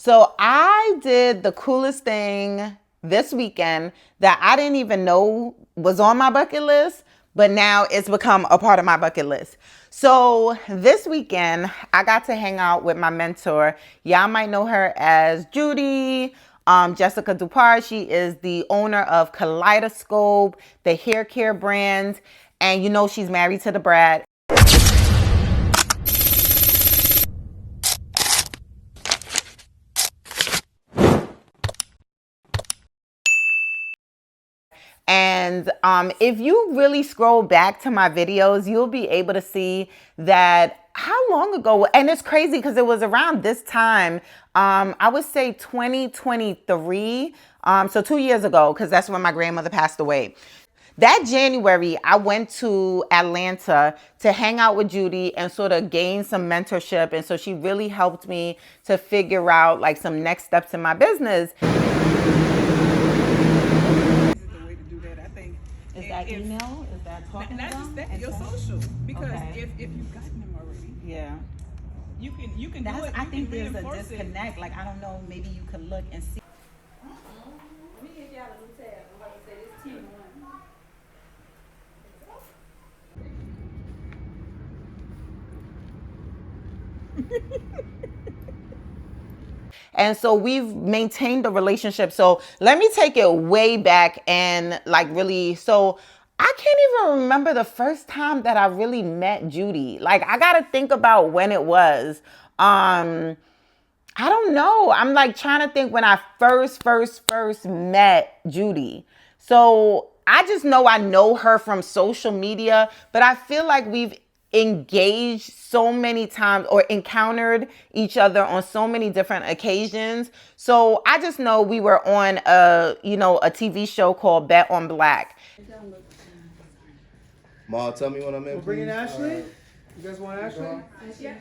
So I did the coolest thing this weekend that I didn't even know was on my bucket list, but now it's become a part of my bucket list. So this weekend, I got to hang out with my mentor. Y'all might know her as Judy. Jesseca Dupart. She is the owner of Kaleidoscope, the hair care brand. And you know she's married to the Brat. And if you really scroll back to my videos, you'll be able to see that how long ago, and it's crazy because it was around this time, I would say 2023, so 2 years ago, because that's when my grandmother passed away. That January, I went to Atlanta to hang out with Judy and sort of gain some mentorship. And so she really helped me to figure out like some next steps in my business. Is that email? Is that talking not about? Not just that, your social. Because if you've gotten them already, yeah, you can that's, do it. I think there's a disconnect. Like, I don't know, maybe you could look and see. Let me give y'all a new tab. I'm about to say this team one. And so we've maintained the relationship. So let me take it way back and like really, so I can't even remember the first time that I really met Judy. Like, I got to think about when it was. I don't know. I'm like trying to think when I first met Judy. So I just know I know her from social media, but I feel like we've engaged so many times or encountered each other on so many different occasions. So I just know we were on a TV show called Bet on Black. Ma, tell me when I'm in. We're bringing Ashley. You guys want Ashley? Yeah.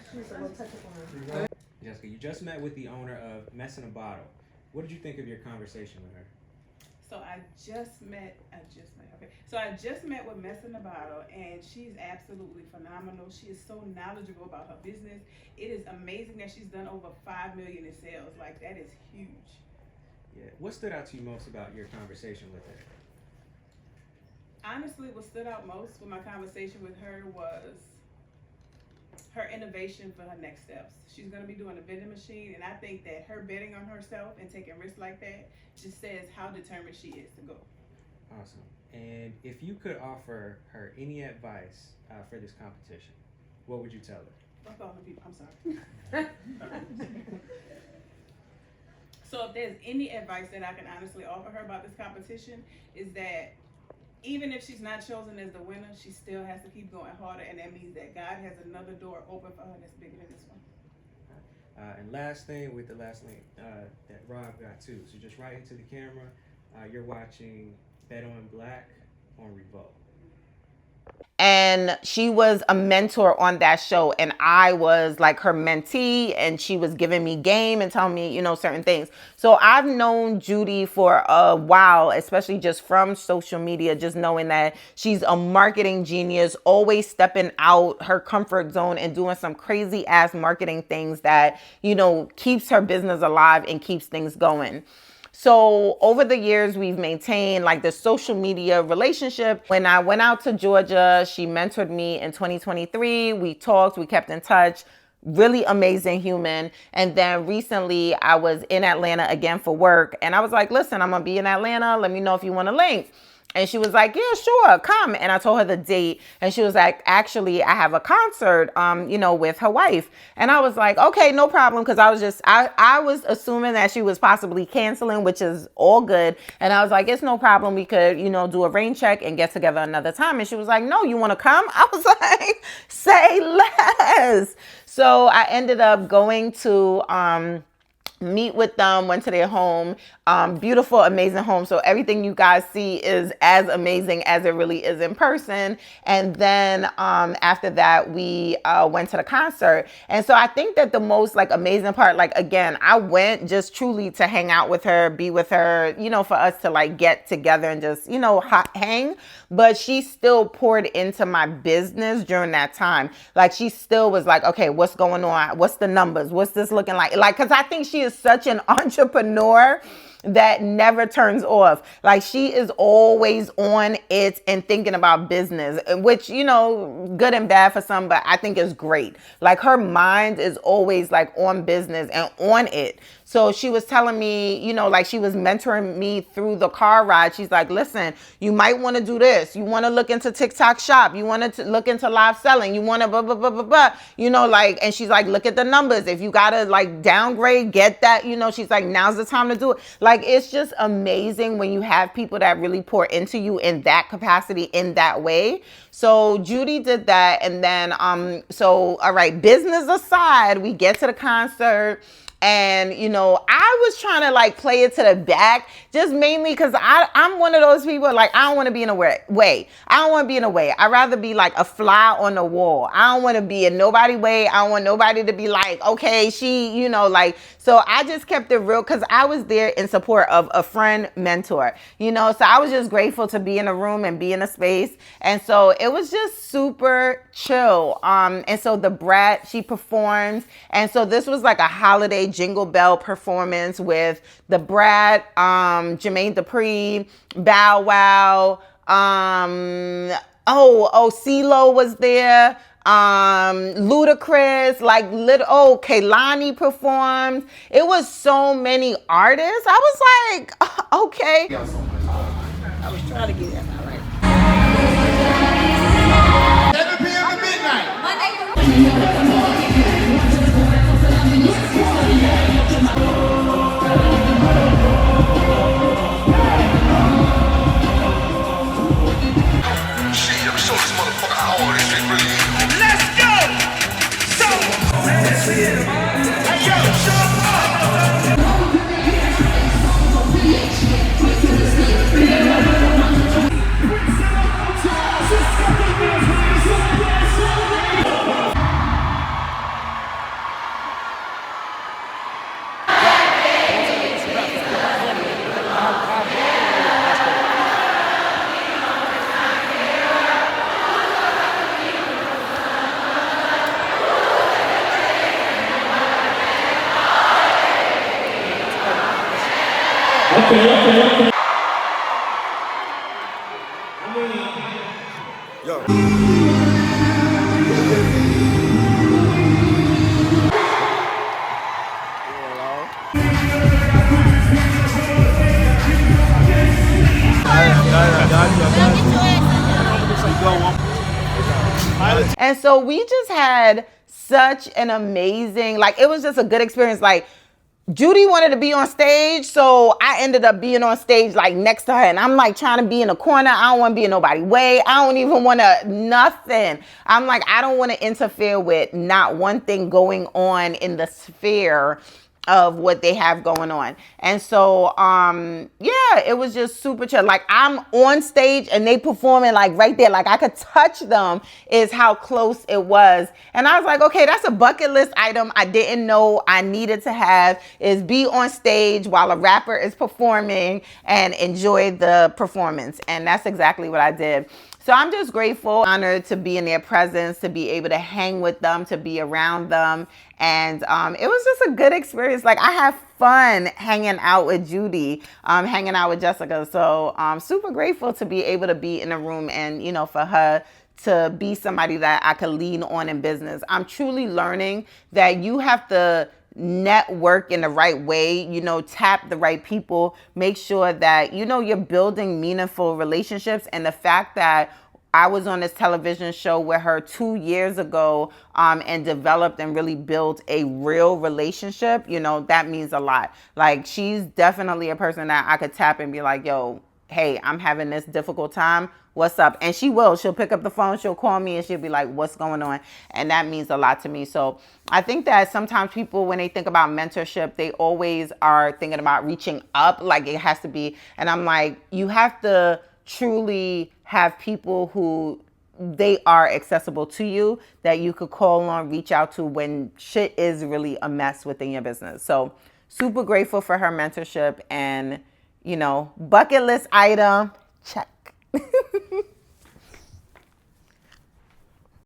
Jesseca, you just met with the owner of Mess in a Bottle. What did you think of your conversation with her? So I just met with Mess in the Bottle, and she's absolutely phenomenal. She is so knowledgeable about her business. It is amazing that she's done over 5 million in sales. Like, that is huge. Yeah. What stood out to you most about your conversation with her? Honestly, what stood out most with my conversation with her was her innovation for her next steps. She's going to be doing a vending machine, and I think that her betting on herself and taking risks like that just says how determined she is to go. Awesome. And if you could offer her any advice for this competition, what would you tell her? I'm sorry. So if there's any advice that I can honestly offer her about this competition, is that even if she's not chosen as the winner, she still has to keep going harder, and that means that God has another door open for her that's bigger than this one. And last thing with the last link that Rob got too. So just right into the camera, you're watching Bet on Black on Revolt. And she was a mentor on that show, and I was like her mentee, and she was giving me game and telling me, certain things. So I've known Judy for a while, especially just from social media, just knowing that she's a marketing genius, always stepping out her comfort zone and doing some crazy ass marketing things that, keeps her business alive and keeps things going. So over the years, we've maintained like the social media relationship. When I went out to Georgia, she mentored me in 2023. We talked, we kept in touch. Really amazing human. And then recently I was in Atlanta again for work. And I was like, listen, I'm going to be in Atlanta. Let me know if you want to link. And she was like, yeah, sure, come. And I told her the date. And she was like, actually, I have a concert, with her wife. And I was like, okay, no problem. Because I was assuming that she was possibly canceling, which is all good. And I was like, it's no problem. We could, do a rain check and get together another time. And she was like, no, you want to come? I was like, say less. So I ended up going to, meet with them, went to their home, beautiful, amazing home. So everything you guys see is as amazing as it really is in person. And then after that, we went to the concert. And so I think that the most like amazing part, like, again, I went just truly to hang out with her, be with her, for us to like get together and just, hang. But she still poured into my business during that time. Like, she still was like, okay, what's going on? What's the numbers? What's this looking like? Like, cause I think she is just such an entrepreneur that never turns off. Like, she is always on it and thinking about business, which, you know, good and bad for some, but I think is great. Like, her mind is always like on business and on it. So she was telling me, you know, like, she was mentoring me through the car ride. She's like, listen, you might want to do this. You want to look into TikTok shop. You want to look into live selling. You want to blah, blah, blah, blah, blah. You know, like, and she's like, look at the numbers. If you got to like downgrade, get that, you know, she's like, now's the time to do it. Like, it's just amazing when you have people that really pour into you in that capacity, in that way. So Judy did that. And then, so, all right, business aside, we get to the concert. And, you know, I was trying to like play it to the back, just mainly because I'm one of those people, like, I don't want to be in a way. I don't want to be in a way. I'd rather be like a fly on the wall. I don't want to be in nobody way. I don't want nobody to be like, okay, she, you know, like, so I just kept it real because I was there in support of a friend mentor, you know, so I was just grateful to be in a room and be in a space. And so it was just super chill. And so the Brat, she performed. And so this was like a holiday Jingle Bell performance with the Brat, Jermaine Dupri, Bow Wow, CeeLo was there, Ludacris, like Kehlani performed. It was so many artists. I was like, okay. I was trying to get that right. 7 p.m. to midnight. Monday through And so we just had such an amazing, like, it was just a good experience. Like, Judy wanted to be on stage, so I ended up being on stage like next to her, and I'm like trying to be in a corner. I don't want to be in nobody's way. I don't even want to nothing. I'm like, I don't want to interfere with not one thing going on in the sphere of what they have going on. And so yeah, it was just super chill. Like, I'm on stage and they performing like right there, like I could touch them, is how close it was. And I was like, okay, that's a bucket list item I didn't know I needed to have, is be on stage while a rapper is performing and enjoy the performance. And that's exactly what I did. So I'm just grateful, honored to be in their presence, to be able to hang with them, to be around them. And it was just a good experience. Like, I have fun hanging out with Judy, hanging out with Jesseca. So I'm super grateful to be able to be in a room and, you know, for her to be somebody that I could lean on in business. I'm truly learning that you have to network in the right way, you know, tap the right people, make sure that, you know, you're building meaningful relationships. And the fact that I was on this television show with her 2 years ago and developed and really built a real relationship, you know, that means a lot. Like, she's definitely a person that I could tap and be like, yo, hey, I'm having this difficult time. What's up? And she will. She'll pick up the phone. She'll call me and she'll be like, what's going on? And that means a lot to me. So I think that sometimes people, when they think about mentorship, they always are thinking about reaching up, like it has to be. And I'm like, you have to truly have people who they are accessible to you, that you could call on, reach out to when shit is really a mess within your business. So super grateful for her mentorship, and, you know, bucket list item, check.